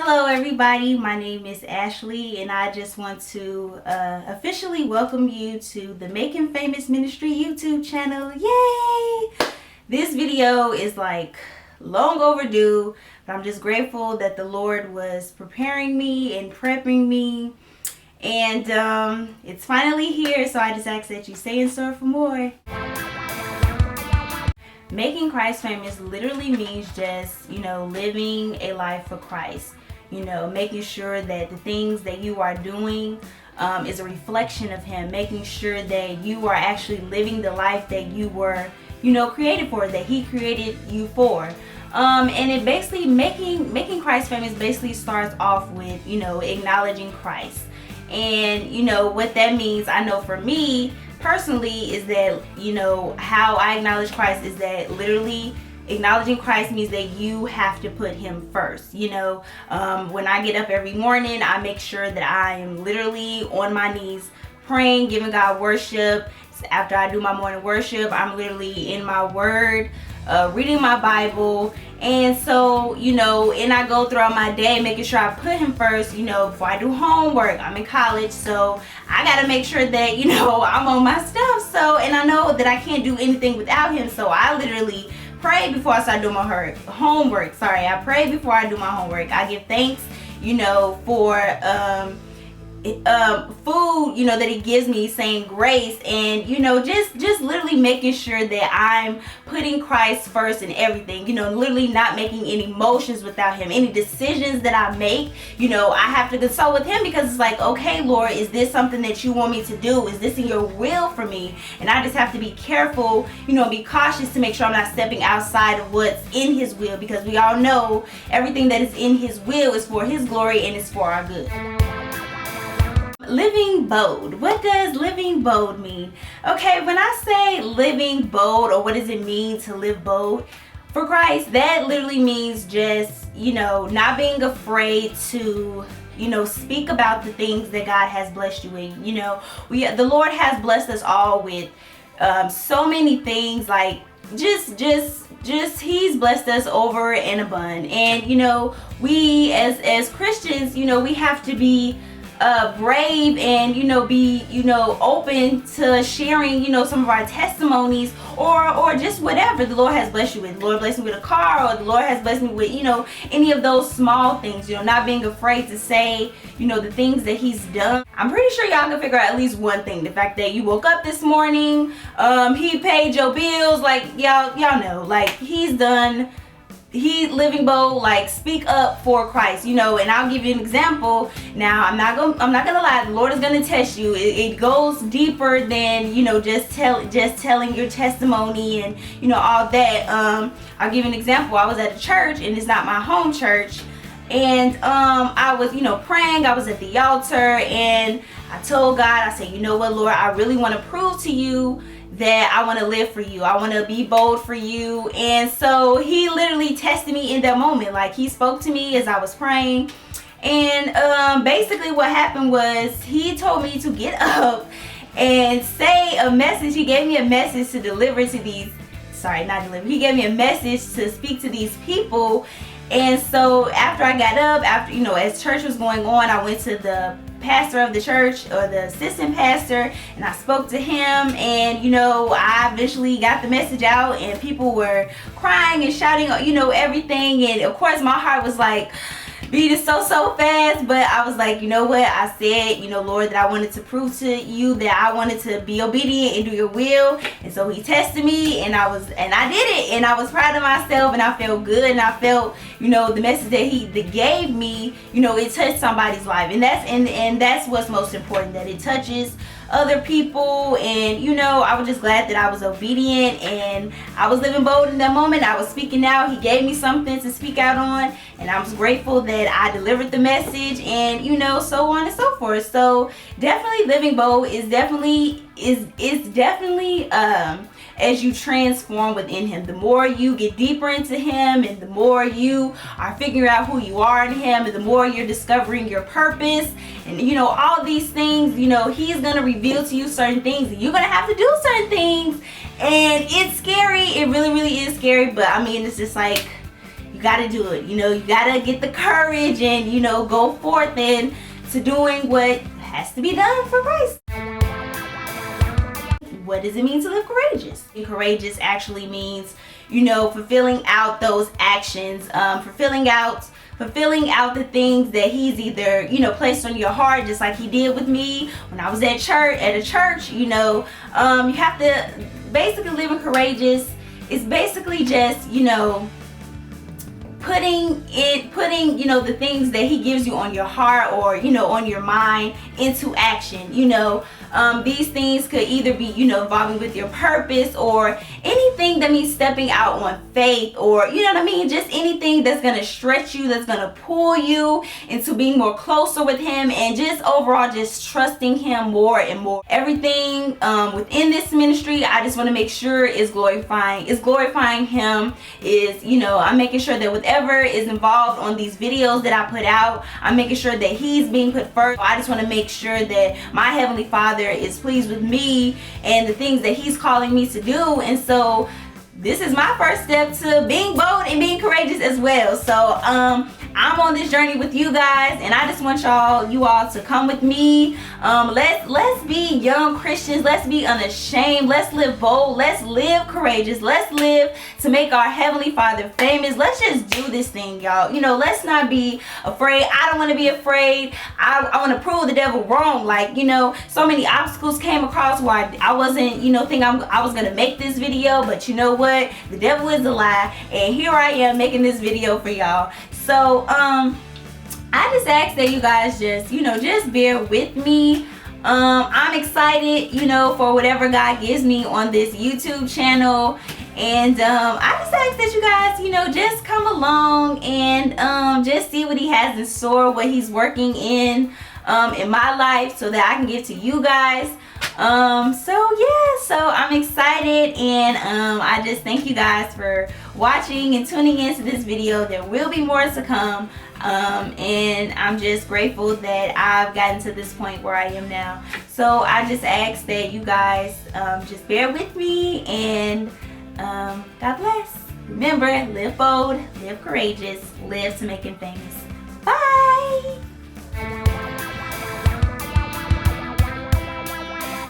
Hello everybody, my name is Ashley and I just want to officially welcome you to the Making Famous Ministry YouTube channel. Yay! This video is like long overdue, but I'm just grateful that the Lord was preparing me and prepping me, and it's finally here, so I just ask that you stay in store for more. Making Christ famous literally means just, living a life for Christ. Making sure that the things that you are doing is a reflection of Him. Making sure that you are actually living the life that you were, created for, that He created you for. And it basically, making Christ famous basically starts off with, acknowledging Christ. And, what that means, I know for me, personally, is that how I acknowledge Christ is that literally acknowledging Christ means that you have to put Him first. When I get up every morning, I make sure that I am literally on my knees praying, giving God worship. After I do my morning worship, I'm literally in my word, reading my Bible. And so, and I go throughout my day making sure I put Him first, before I do homework. I'm in college, so I got to make sure that, I'm on my stuff. So, and I know that I can't do anything without Him. So I literally pray before I start doing my homework. I pray before I do my homework. I give thanks, for food, that He gives me, saying grace, and just literally making sure that I'm putting Christ first in everything, literally not making any motions without Him. Any decisions that I make, I have to consult with Him, because it's like, okay, Lord, is this something that you want me to do? Is this in your will for me? And I just have to be careful, be cautious to make sure I'm not stepping outside of what's in His will, because we all know everything that is in His will is for His glory and it's for our good. Living bold. What does living bold mean? Okay, when I say living bold, or what does it mean to live bold for Christ, that literally means just, not being afraid to, speak about the things that God has blessed you with. The Lord has blessed us all with so many things, like just He's blessed us over and above. And we as Christians, we have to be brave and be open to sharing some of our testimonies, or just whatever the Lord has blessed you with. The Lord blessed me with a car, or the Lord has blessed me with any of those small things, not being afraid to say the things that He's done. I'm pretty sure y'all can figure out at least one thing: the fact that you woke up this morning, He paid your bills, like y'all know, like He's done. He living bold, like speak up for Christ, and I'll give you an example. Now, I'm not gonna lie, the Lord is gonna test you. It goes deeper than just telling your testimony and all that. I'll give you an example. I was at a church, and it's not my home church, and I was praying. I was at the altar, and I told God, I said, what, Lord, I really want to prove to you that I want to live for you. I want to be bold for you. And so He literally tested me in that moment. Like, He spoke to me as I was praying. And basically what happened was He told me to get up and say a message. He gave me a message to deliver to these, He gave me a message to speak to these people. And so after I got up, as church was going on, I went to the pastor of the church, or the assistant pastor, and I spoke to him, and I eventually got the message out, and people were crying and shouting, everything. And of course my heart was like beating so fast, but I was like, what, I said, Lord, that I wanted to prove to you that I wanted to be obedient and do your will. And so He tested me, and I did it, and I was proud of myself, and I felt good, and I felt the message that He gave me, it touched somebody's life. And that's what's most important, that it touches other people. And I was just glad that I was obedient, and I was living bold in that moment. I was speaking out. He gave me something to speak out on, and I was grateful that I delivered the message, and so on and so forth. So definitely living bold is definitely as you transform within Him. The more you get deeper into Him, and the more you are figuring out who you are in Him, and the more you're discovering your purpose, and all these things, He's gonna reveal to you certain things, and you're gonna have to do certain things. And it's scary. It really is scary. But I mean, it's just like, you you got to do it. You know, you got to get the courage and, you know, go forth and to doing what has to be done for Christ. What does it mean to live courageous? Courageous actually means, you know, fulfilling out those actions, fulfilling out the things that he's either, you know, placed on your heart, just like he did with me when I was at a church. You know, you have to basically living courageous is basically just, you know, putting, you know, the things that he gives you on your heart or, you know, on your mind into action. You know, these things could either be, you know, involving with your purpose or anything that means stepping out on faith, or, you know what I mean, just anything that's going to stretch you, that's going to pull you into being more closer with him, and just overall just trusting him more and more. Everything within this ministry, I just want to make sure is glorifying him, is, you know, I'm making sure that whatever is involved on these videos that I put out, I'm making sure that he's being put first. I just want to make sure that my Heavenly Father is pleased with me and the things that he's calling me to do. And so this is my first step to being bold and being courageous as well. So I'm on this journey with you guys, and I just want you all to come with me. Let's be young Christians. Let's be unashamed. Let's live bold. Let's live courageous. Let's live to make our Heavenly Father famous. Let's just do this thing, y'all. You know, let's not be afraid. I don't want to be afraid. I want to prove the devil wrong. Like, you know, so many obstacles came across where I wasn't, you know, think I was gonna make this video, but you know what? The devil is a lie, and here I am making this video for y'all. So I just ask that you guys just, you know, just bear with me. I'm excited, you know, for whatever God gives me on this YouTube channel. And I just ask that you guys, you know, just come along and just see what he has in store, what he's working in my life, so that I can get to you guys. So I'm excited, and I just thank you guys for watching and tuning into this video. There will be more to come, and I'm just grateful that I've gotten to this point where I am now. So I just ask that you guys just bear with me, and God bless. Remember, live bold, live courageous, live to make him famous. Bye.